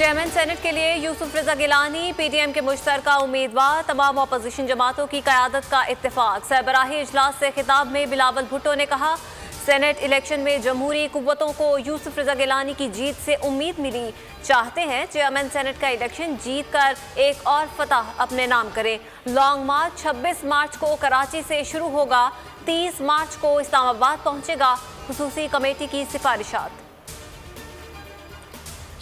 Chairman senate के लिए यूसुफ रजा Gilani PDM के मुश्तरका उम्मीदवार। तमाम अपोजिशन जमातों की क़यादत का इत्तेफाक। सरबराही इजलास से खिताब में बिलावल भुट्टो ने कहा, सेनेट इलेक्शन में जमहूरी कुव्वतों को यूसुफ रजा गिलानी की जीत से उम्मीद मिली। चाहते हैं चेयरमैन सेनेट का इलेक्शन जीत कर एक और फतह अपने नाम करें। लॉन्ग मार्च 26 मार्च को कराची से शुरू होगा, 30 मार्च को इस्लामाबाद पहुंचेगा। खुसूसी कमेटी की सिफारिशात।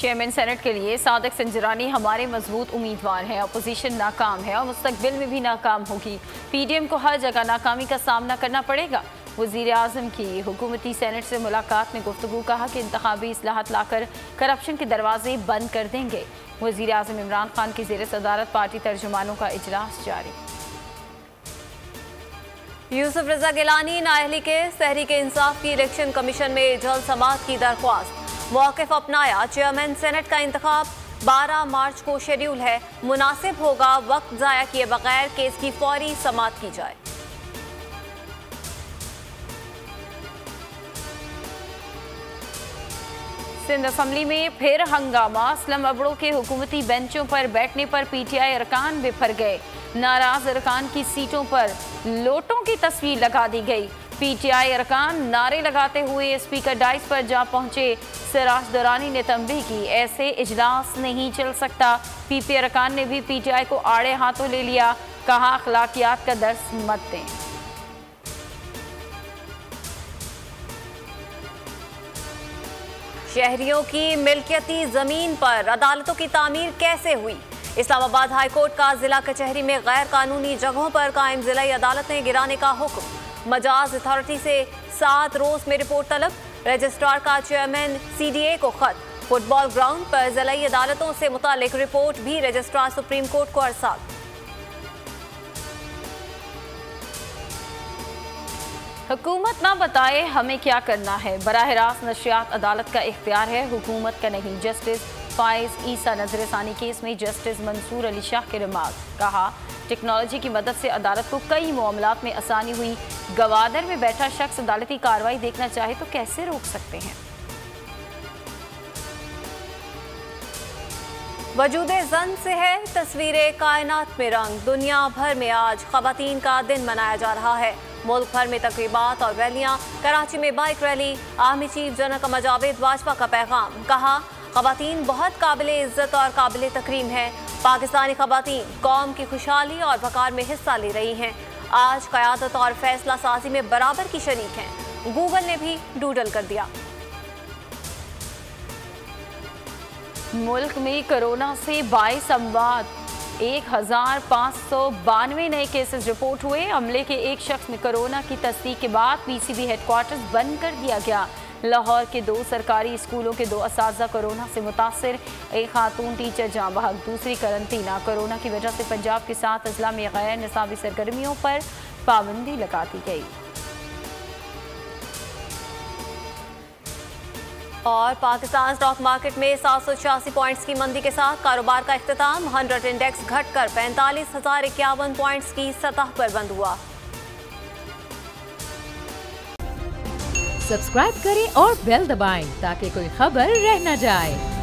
चेयरमैन सेनेट के लिए सादिक संजरानी हमारे मजबूत उम्मीदवार हैं। अपोजिशन नाकाम है और मुस्तकबिल में भी नाकाम होगी। पीडीएम को हर जगह नाकामी का सामना करना पड़ेगा। वज़ीर आज़म की हुकूमती सेनेट से मुलाकात में गुफ्तगू कहा कि इंतखाबी इस्लाहत लाकर करप्शन के दरवाजे बंद कर देंगे। वज़ीर आज़म इमरान खान की ज़ेर सदारत पार्टी तर्जुमानों का इजलास जारी। यूसुफ रजा गिलानी नाअहली के तहरीक इंसाफ की इलेक्शन कमीशन में जल्द समाअत की दरख्वास्त। मौक़िफ़ अपनाया, चेयरमैन सेनेट का इंतखाब 12 मार्च को शेड्यूल है। मुनासिब होगा वक्त ज़ाया किए बगैर केस की फौरी समाअत की जाए। सिंध असम्बली में फिर हंगामा। असलम अबड़ो के हुकूमती बेंचों पर बैठने पर पीटीआई अरकान बिफर गए। नाराज अरकान की सीटों पर लोटों की तस्वीर लगा दी गई। पीटीआई अरकान नारे लगाते हुए स्पीकर डाइस पर जा पहुंचे। सिराज दुरानी ने तंबीह की, ऐसे इजलास नहीं चल सकता। पीपी अरकान ने भी पीटीआई को आड़े हाथों ले लिया। कहा, अखलाकियात का दर्स मत दें। शहरियों की मिल्कियती जमीन पर अदालतों की तामीर कैसे हुई? इस्लामाबाद हाई कोर्ट का जिला कचहरी में गैर कानूनी जगहों पर कायम जिलाई अदालतें गिराने का हुक्म। मजाज अथॉरिटी से 7 रोज में रिपोर्ट तलब। रजिस्ट्रार का चेयरमैन सीडीए को खत। फुटबॉल ग्राउंड पर जिलाई अदालतों से मुतालिक रिपोर्ट भी रजिस्ट्रार सुप्रीम कोर्ट को अरसाल। हुकूमत ना बताए हमें क्या करना है। बराह रास्त नशियात अदालत का इख्तियार है, हुकूमत का नहीं। जस्टिस फाइज ईसा नजरसानी केस में जस्टिस मंसूर अली शाह के रिमार्क। कहा, टेक्नोलॉजी की मदद से अदालत को कई मामलात में आसानी हुई। गवादर में बैठा शख्स अदालती कार्रवाई देखना चाहे तो कैसे रोक सकते हैं। वजूदे जन से है तस्वीरें कायनात में रंग। दुनिया भर में आज ख़वातीन का दिन मनाया जा रहा है। मुल्क भर में तकरीबात और रैलियां। कराची में bike rally. Army chief general Qamar Javed Bajwa का पैगाम। कहा, ख़वातीन बहुत काबिल इज़्ज़त और काबिल तकरीम है। पाकिस्तानी ख़वातीन कौम की खुशहाली और वक़ार में हिस्सा ले रही हैं। आज क़यादत और फैसला साजी में बराबर की शरीक हैं। गूगल ने भी डूडल कर दिया। मुल्क में कोरोना से 22 अमवात, 1592 नए केसेस रिपोर्ट हुए। हमले के एक शख्स में कोरोना की तस्दीक के बाद पीसीबी हेडक्वार्टर्स बंद कर दिया गया। लाहौर के 2 सरकारी स्कूलों के 2 असातिज़ा कोरोना से मुतासिर। एक खातून टीचर जाँ बहक, दूसरी करंटीना। कोरोना की वजह से पंजाब के 7 अजला में गैर निसाबी सरगर्मियों पर पाबंदी लगा दी गई। और पाकिस्तान स्टॉक मार्केट में 786 पॉइंट्स की मंदी के साथ कारोबार का इख्तिताम। 100 इंडेक्स घटकर 45,051 पॉइंट्स की सतह पर बंद हुआ। सब्सक्राइब करें और बेल दबाएं ताकि कोई खबर रह न जाए।